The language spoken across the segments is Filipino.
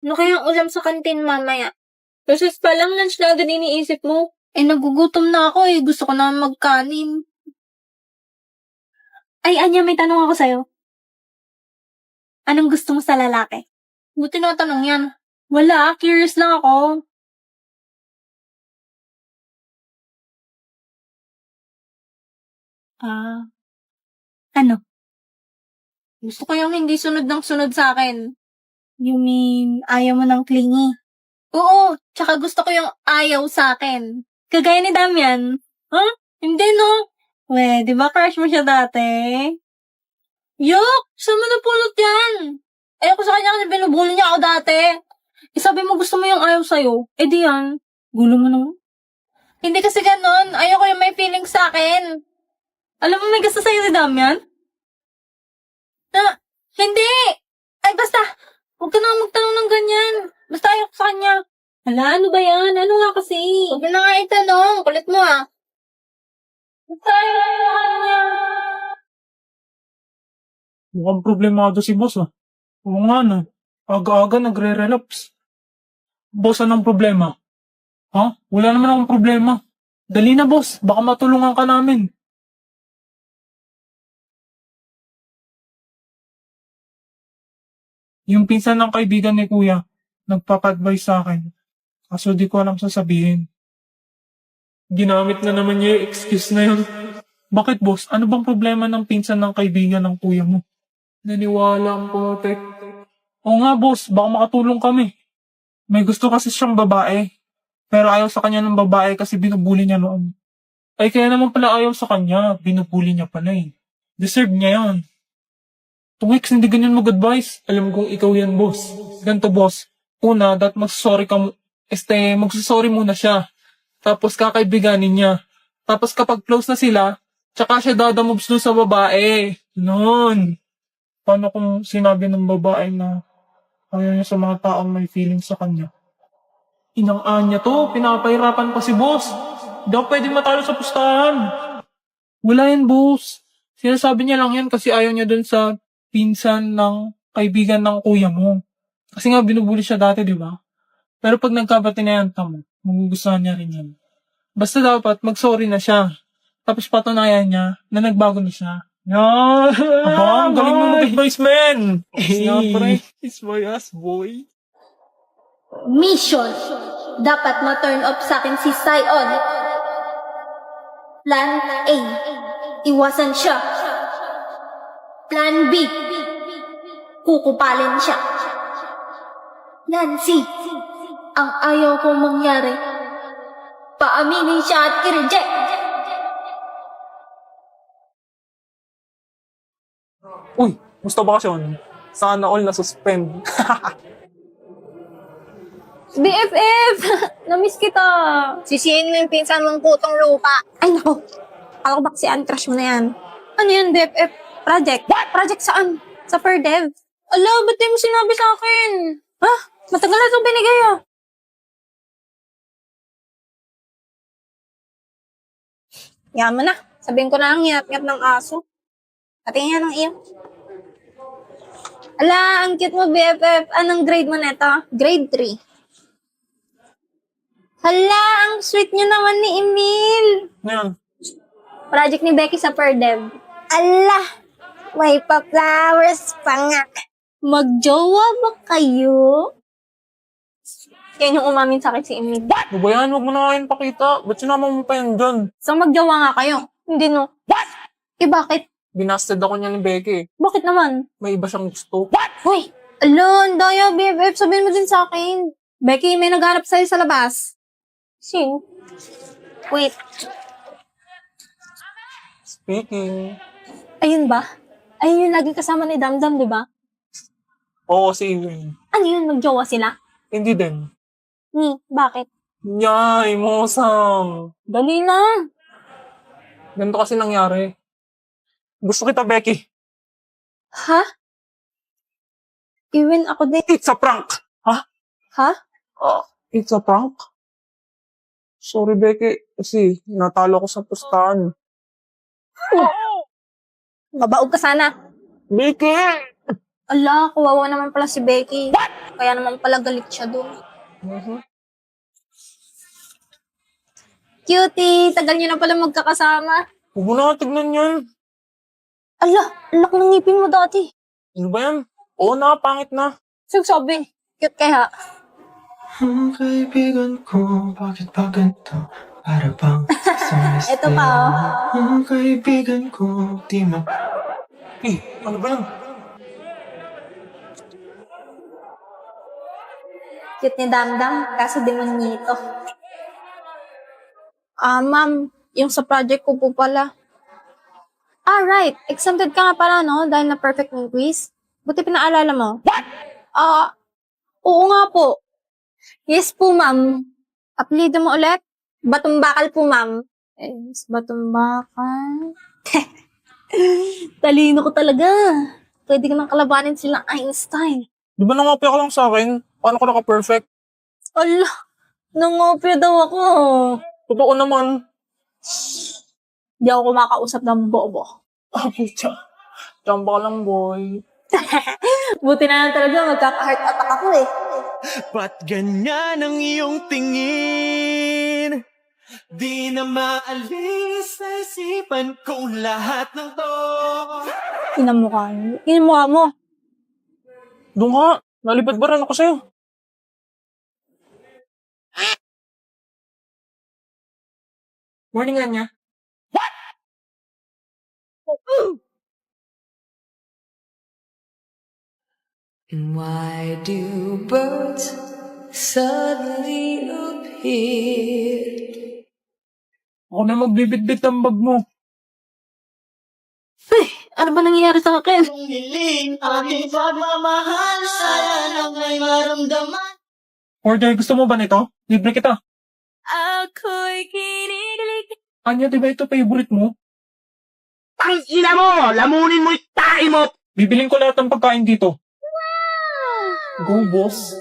Ano kayang ulam sa kantin mamaya? Recess pa lang, lunch na agad iniisip mo. Nagugutom na ako eh. Gusto ko na magkanin. Ay, Anya, may tanong ako sa'yo. Anong gusto mo sa lalaki? Buti na tanong yan. Wala, curious lang ako. Ano? Gusto ko yung hindi sunod ng sunod sa akin. You mean, ayaw mo ng clingy? Oo, tsaka gusto ko yung ayaw sa akin. Kagaya ni Damian. Huh? Hindi, no? We, di ba crush mo siya dati? Yuck! Saan mo napulot yan? Ayoko sa kanya kasi binubuli niya ako dati. Sabi mo gusto mo yung ayaw sa'yo. Di yan. Gulo mo naman. Hindi kasi ganon. Ayoko yung may feeling sa akin. Alam mo may gusto sa'yo si Damian? Hindi! Ay, basta! Huwag ka na magtanong ng ganyan. Basta ayoko sa kanya. Hala, ano ba yan? Ano nga kasi? Huwag na nga itanong. Kulit mo ah. Basta ayoko sa kanya. Mukhang problemado si boss ah. Oo nga no. Aga-aga nagre-relapse. Boss, anong problema? Ha? Wala naman akong problema. Dali na boss, baka matulungan ka namin. Yung pinsan ng kaibigan ni kuya, nagpapa-advise sa akin. Kaso di ko alam sasabihin. Ginamit na naman niya yung excuse na yun. Bakit boss? Ano bang problema ng pinsan ng kaibigan ng kuya mo? Naniwala ang putek. Oo nga boss, baka makatulong kami. May gusto kasi siyang babae. Pero ayaw sa kanya ng babae kasi binubuli niya noon. Ay kaya naman pala ayaw sa kanya, binubuli niya pala eh. Deserve niya yan. Tungix, hindi ganyan mag-advise. Alam kong ikaw yan boss. Ganto boss. Una, magsasorry ka magsasorry muna siya. Tapos kakaibiganin niya. Tapos kapag close na sila, tsaka siya dadamobs dun sa babae. Noon. Paano kung sinabi ng babae na ayaw niya sa mga taong may feeling sa kanya? Inang-anya to, pinapahirapan pa si boss. Hindi ako pwede matalo sa pustahan. Wala yan, boss. Sinasabi niya lang yan kasi ayaw niya dun sa pinsan ng kaibigan ng kuya mo. Kasi nga binubuli siya dati, di ba? Pero pag nagkabati na yan, tamo, magugustuhan niya rin yan. Basta dapat mag-sorry na siya. Tapos patunayan niya na nagbago na siya. Yan! Aba, ang galing mo mag-advise, man! It's my ass, boy. Mission. Dapat ma-turn off sa akin si Sion. Plan A. Iwasan siya. Plan B. Kukupalin siya. Plan C. Ang ayaw kong mangyari. Paaminin siya at i-reject. Uy, musta bakasyon? Sana all na-suspend. BFF! Namiss kita. Sisihin mo yung pinsan mong putong lupa. Ay, nako. Ako ba si crush mo na yan? Ano yan, BFF? Project? Project saan? Sa Perdev? Ala, ba't di mo sinabi sa akin? Ha? Matagal na itong binigay ah. Yan mo na. Sabihin ko na lang ngiyap-ngiyap ng aso. Patingin yan ng iyo. Ala, ang cute mo, BFF. Anong grade mo neto? Grade 3. Hala, ang sweet niyo naman ni Emil. Ngayon, Project ni Becky sa Perdev. Ala, may pa-flowers pa nga. Magjowa ba kayo? Yan yung umamin sa akin si Emil. ano ba yan? Huwag mo na ngayon pakita. Ba't sinama mo pa yan dyan? So magjowa nga kayo? Hindi no. Bakit? Binasted ako niya ni Becky. Bakit naman? May iba siyang gusto. Hoy! Ala, ang daya, BFF. Sabihin mo din sa akin. Becky, may naghanap sa'yo sa labas. Sino? Wait. Speaking. Ayun ba? Ayun yung lagi kasama ni Damdam, di ba? Oo, si Ewan. Ano yun? Magjowa sila? Hindi din. Bakit? Yay, mosang. Dali na. Ganito kasi nangyari. Gusto kita, Becky. Ha? Even ako din. It's a prank. Ha? Ha? It's a prank? Sorry, Becky. Kasi natalo ko sa pustahan. Mabaog ka sana. Becky! Ala, kawawa naman pala si Becky. Kaya naman pala galit siya doon. Cutie, tagal niyo na pala magkakasama. Huwag mo na tignan yan. Ala, ang laki ng ngipin mo dati. Ano ba yan? Oo na, pangit na. Sabi, cute kaya. Ang kaibigan ko, bakit ba ganito? Para bang sa Ito pa, oh. Ang kaibigan ko, di ma... Ano ba yan? Cute ni Damdam, kaso demonyito. Ma'am, yung sa project ko po pala. Right. Exempted ka nga pala, no? Dahil na perfect yung quiz. Buti pinaalala mo. What? Oo nga po. Yes po, ma'am. Apelido mo ulit? Batumbakal po, ma'am. Yes, Batumbakal. Talino ko talaga. Pwede ka nang kalabanin silang Einstein. Di ba nangopya ka lang sa akin? Paano ka naka-perfect? Ala, nangopya daw ako. Totoo naman. Di ako kumakausap ng bobo. Pucha. Chamba ka lang, boy. Buti na lang talaga magkaka-heart attack ako eh. Ba't ganyan ang iyong tingin? Di na maalis sa isipan kong lahat ng to. Inamukha mo. Inamukha mo. Doon ka. Nalipad ba rin ako sa'yo? Morning, Anya. Why do birds suddenly appear? Ako na magbibitbit ang bag mo. Ano ba nangyayari sa akin? Hiling aking pagmamahal, sana may maramdaman. Order, gusto mo ba nito? Libre kita. Ako'y kinikilig. Anya, di ba ito favorite mo? Ang ina mo! Lamunin mo yung tae mo! Bibiling ko lahat ng pagkain dito. Go, boss.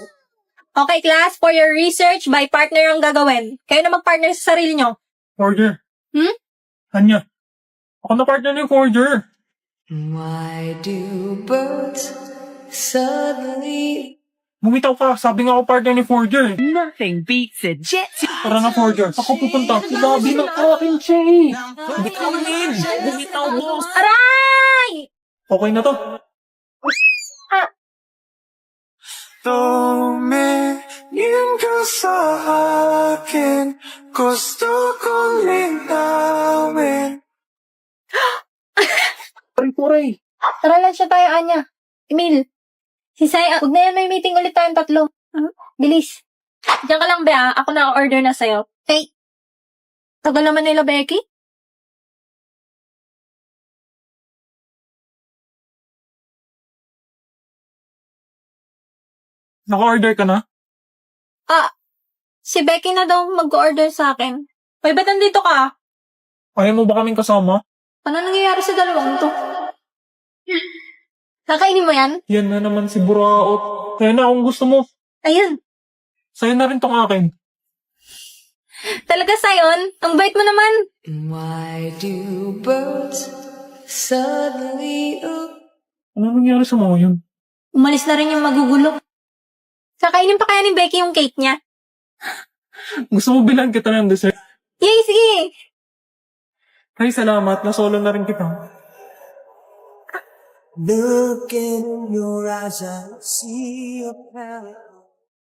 Okay, class, for your research, by partner ang gagawin. Kayo na mag-partner sa sarili nyo. Order. Hmm? Anya, ako na partner ni Forger. Why do birds suddenly... Bumitaw ka, sabi nga ako partner ni Forger. Nothing beats a jet. Tara na, Forger. Ako pupunta. Sinabi ng aking Che. Bumitaw din. Bumitaw, boss. Aray! Okay na to. Tumingin ka sa akin, gusto kong linawin. Pare-pare. Tara lang siya tayo, Anya. Emil. Si Sai, huwag na yan, may meeting ulit tayong tatlo. Bilis. Diyan ka lang, Bea. Ako na order na sa'yo. Hey. Tagal naman nila, Becky. Naka-order ka na? Si Becky na daw mag-order sa akin. Hoy, ba't nandito ka? Ayaw mo ba kaming kasama? Ano nangyayari sa dalawang to? Kakainin mo yan? Yan na naman si Buraot. Kaya na kung gusto mo. Ayun. Sa'yo na rin tong akin. Talaga, Sayon? Ang bait mo naman. Why do birds suddenly Ano nangyari sa mga yun? Umalis na rin yung magugulo. Kakainin pa kaya ni Becky yung cake niya? Gusto mo bilang kita ng dessert? Yay, sige! Ay, salamat. Nasolo na rin kita. Look in your eyes, I see a path.